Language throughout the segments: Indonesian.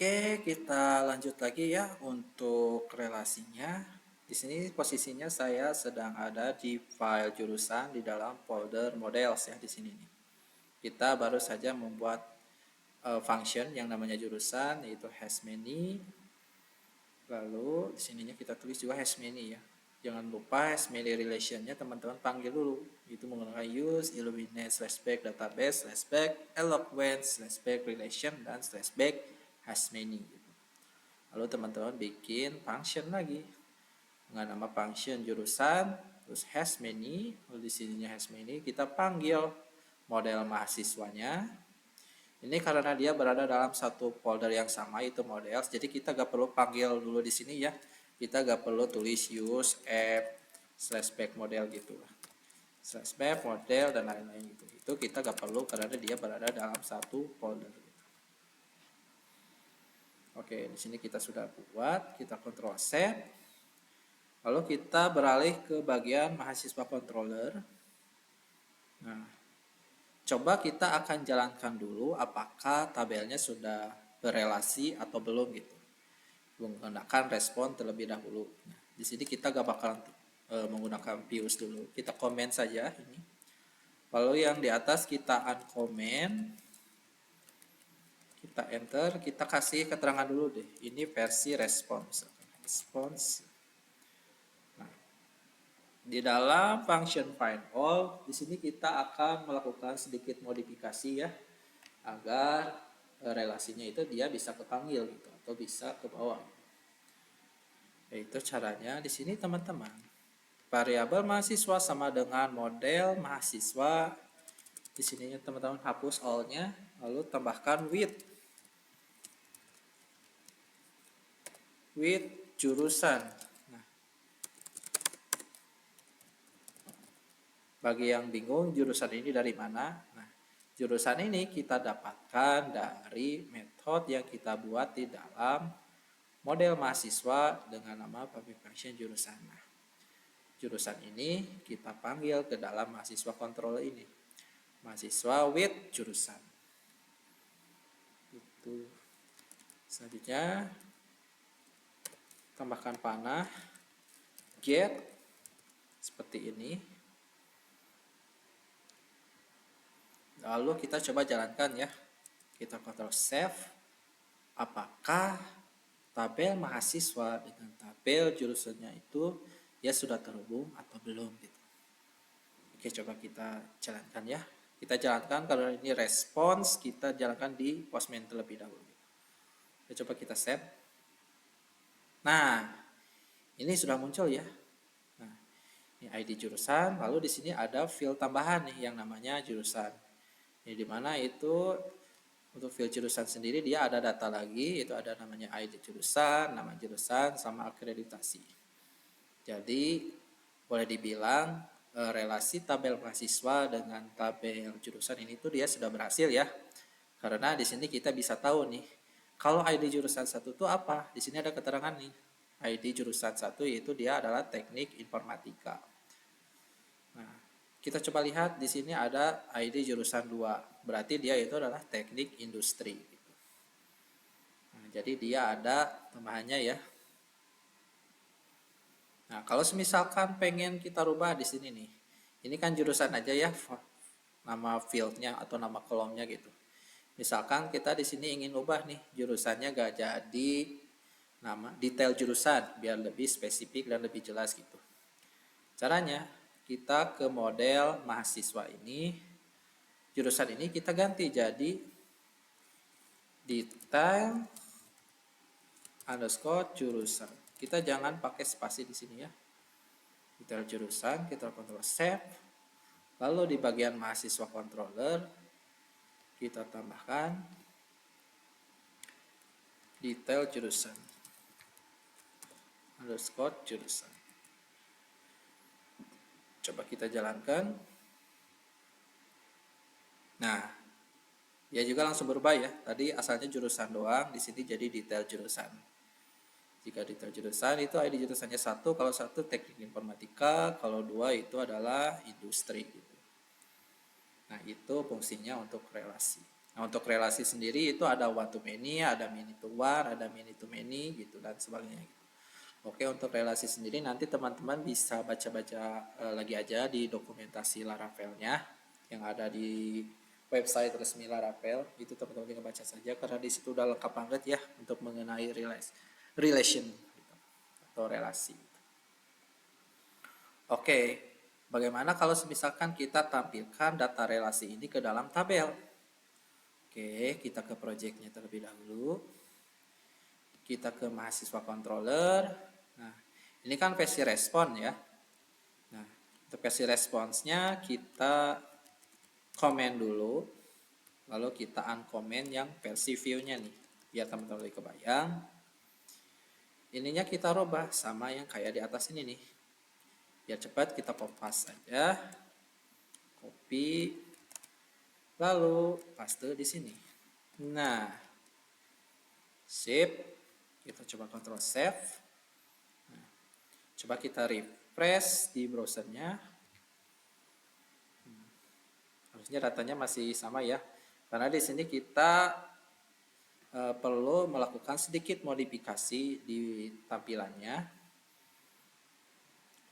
Oke, kita lanjut lagi ya untuk relasinya. Di sini posisinya saya sedang ada di file jurusan di dalam folder models ya di sini nih. Kita baru saja membuat function yang namanya jurusan yaitu has many. Lalu di sininya kita tulis juga has many ya. Jangan lupa has many relationnya teman-teman panggil dulu. Itu menggunakan use, illuminate, slash database, slash eloquent, slash relation, dan slash has many. Lalu teman-teman bikin function lagi dengan nama function jurusan, terus has many. Lalu di sininya has many kita panggil model mahasiswanya. Ini karena dia berada dalam satu folder yang sama itu models, jadi kita gak perlu panggil dulu di sini ya. Kita gak perlu tulis use app slash back model gitu slash back model dan lain-lain gitu. Itu kita gak perlu karena dia berada dalam satu folder. Oke, di sini kita sudah buat, kita Ctrl Z. Lalu kita beralih ke bagian mahasiswa controller. Nah, coba kita akan jalankan dulu apakah tabelnya sudah berelasi atau belum gitu. Menggunakan respon terlebih dahulu. Nah, di sini kita gak bakalan menggunakan views dulu. Kita komen saja ini. Lalu yang di atas kita uncomment. Kita enter, kita kasih keterangan dulu deh. Ini versi response. Di dalam function find all, di sini kita akan melakukan sedikit modifikasi ya, agar relasinya itu dia bisa kepanggil gitu atau bisa ke bawah. Yaitu caranya di sini teman-teman. Variabel mahasiswa sama dengan model mahasiswa. Di sininya teman-teman hapus all-nya, lalu tambahkan with jurusan. Bagi yang bingung jurusan ini dari mana? Nah, jurusan ini kita dapatkan dari metode yang kita buat di dalam model mahasiswa dengan nama public function jurusan. Nah, jurusan ini kita panggil ke dalam mahasiswa controller ini. Mahasiswa with jurusan. Itu. Selanjutnya tambahkan panah get seperti ini. Lalu kita coba jalankan ya. Kita Ctrl save. Apakah tabel mahasiswa dengan tabel jurusannya itu ya sudah terhubung atau belum gitu. Oke, coba kita jalankan ya. Kita jalankan kalau ini respons, kita jalankan di Postman terlebih dahulu. Coba kita save. Nah, ini sudah muncul ya. Nah, ini ID jurusan, lalu di sini ada field tambahan nih yang namanya jurusan. Ini dimana itu untuk field jurusan sendiri dia ada data lagi, itu ada namanya ID jurusan, nama jurusan, sama akreditasi. Jadi boleh dibilang relasi tabel mahasiswa dengan tabel jurusan ini tuh dia sudah berhasil ya. Karena di sini kita bisa tahu nih, kalau ID jurusan 1 itu apa? Di sini ada keterangan nih. ID jurusan 1 yaitu dia adalah teknik informatika. Nah, kita coba lihat di sini ada ID jurusan 2. Berarti dia itu adalah teknik industri. Nah, jadi dia ada tambahannya ya. Nah, kalau misalkan pengen kita rubah di sini nih. Ini kan jurusan aja ya, nama fieldnya atau nama kolomnya gitu. Misalkan kita di sini ingin ubah nih jurusannya gak jadi nama detail jurusan biar lebih spesifik dan lebih jelas gitu. Caranya kita ke model mahasiswa ini, jurusan ini kita ganti jadi detail underscore jurusan. Kita jangan pakai spasi di sini ya. Detail jurusan, kita Ctrl save. Lalu di bagian mahasiswa controller kita tambahkan detail jurusan underscore jurusan. Coba kita jalankan. Nah, dia juga langsung berubah ya. Tadi asalnya jurusan doang, di sini jadi detail jurusan. Jika detail jurusan itu ID jurusannya 1, kalau 1 teknik informatika, kalau 2 itu adalah industri gitu. Nah, itu fungsinya untuk relasi. Nah, Nah, untuk relasi sendiri itu ada one to many, ada many to one, ada many to many gitu dan sebagainya. Oke, untuk relasi sendiri nanti teman-teman bisa baca-baca lagi aja di dokumentasi Laravelnya yang ada di website resmi Laravel. Itu teman-teman tinggal baca saja karena di situ udah lengkap banget ya untuk mengenai relation gitu, atau relasi. Oke, bagaimana kalau misalkan kita tampilkan data relasi ini ke dalam tabel? Oke, kita ke projectnya terlebih dahulu. Kita ke mahasiswa controller. Nah, ini kan versi respon ya. Nah, untuk versi responsnya kita komen dulu, lalu kita uncomment yang versi view-nya nih, biar teman-teman lebih kebayang. Ininya kita rubah sama yang kayak di atas ini nih. Biar cepat kita copy saja, copy, lalu paste di sini. Nah, sip, kita coba Ctrl save. Nah, coba kita refresh di browsernya. Harusnya datanya masih sama ya, karena di sini kita perlu melakukan sedikit modifikasi di tampilannya.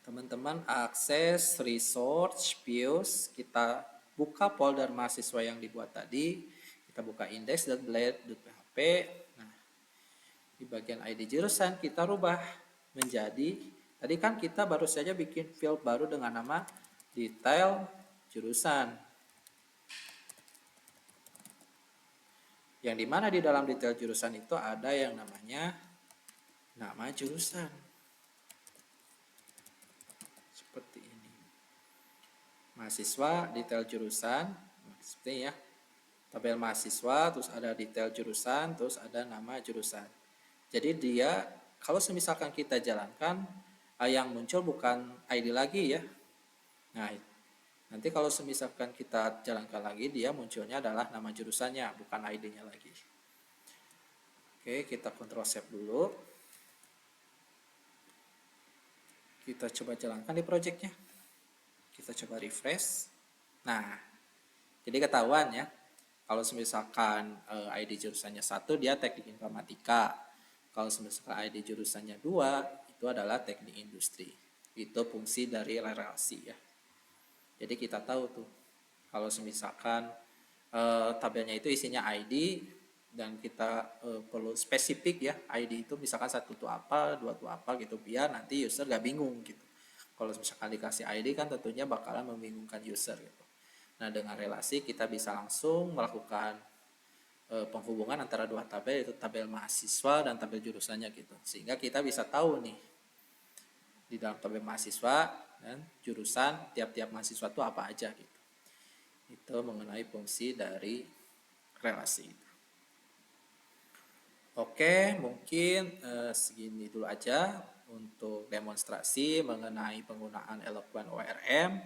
Teman-teman akses resource views, kita buka folder mahasiswa yang dibuat tadi, kita buka index.blade.php. Nah, di bagian ID jurusan kita rubah menjadi, tadi kan kita baru saja bikin field baru dengan nama detail jurusan, yang dimana di dalam detail jurusan itu ada yang namanya nama jurusan seperti ini, mahasiswa detail jurusan seperti ini ya, tabel mahasiswa, terus ada detail jurusan, terus ada nama jurusan. Jadi dia kalau misalkan kita jalankan yang muncul bukan ID lagi ya. Nah, nanti kalau misalkan kita jalankan lagi, dia munculnya adalah nama jurusannya, bukan ID-nya lagi. Oke, kita Ctrl save dulu. Kita coba jalankan di projectnya. Kita coba refresh. Nah, jadi ketahuan ya. Kalau misalkan ID jurusannya 1, dia teknik informatika. Kalau misalkan ID jurusannya 2, itu adalah teknik industri. Itu fungsi dari relasi ya. Jadi kita tahu tuh, kalau misalkan tabelnya itu isinya ID dan kita perlu spesifik ya, ID itu misalkan 1 tuh apa, 2 tuh apa gitu, biar nanti user gak bingung gitu. Kalau misalkan dikasih ID kan tentunya bakalan membingungkan user gitu. Nah, dengan relasi kita bisa langsung melakukan penghubungan antara dua tabel, yaitu tabel mahasiswa dan tabel jurusannya gitu. Sehingga kita bisa tahu nih di dalam tabel mahasiswa dan jurusan tiap-tiap mahasiswa itu apa aja gitu. Itu mengenai fungsi dari relasi. Oke, mungkin segini dulu aja untuk demonstrasi mengenai penggunaan Eloquent ORM,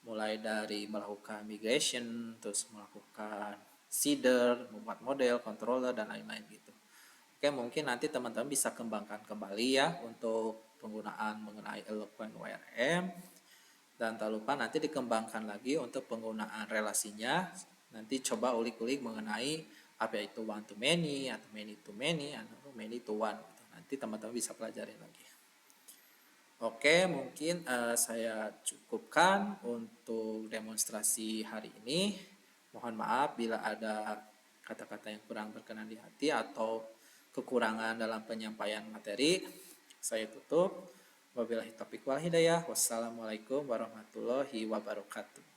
mulai dari melakukan migration, terus melakukan seeder, membuat model, controller, dan lain-lain gitu. Oke, mungkin nanti teman-teman bisa kembangkan kembali ya untuk penggunaan mengenai Eloquent ORM, dan tak lupa nanti dikembangkan lagi untuk penggunaan relasinya. Nanti coba ulik-ulik mengenai apa itu one to many, atau many to many, atau many to one. Nanti teman-teman bisa pelajari lagi. Oke, mungkin saya cukupkan untuk demonstrasi hari ini. Mohon maaf bila ada kata-kata yang kurang berkenan di hati atau kekurangan dalam penyampaian materi. Saya tutup. Wabillahi taufiq wal hidayah. Wassalamualaikum warahmatullahi wabarakatuh.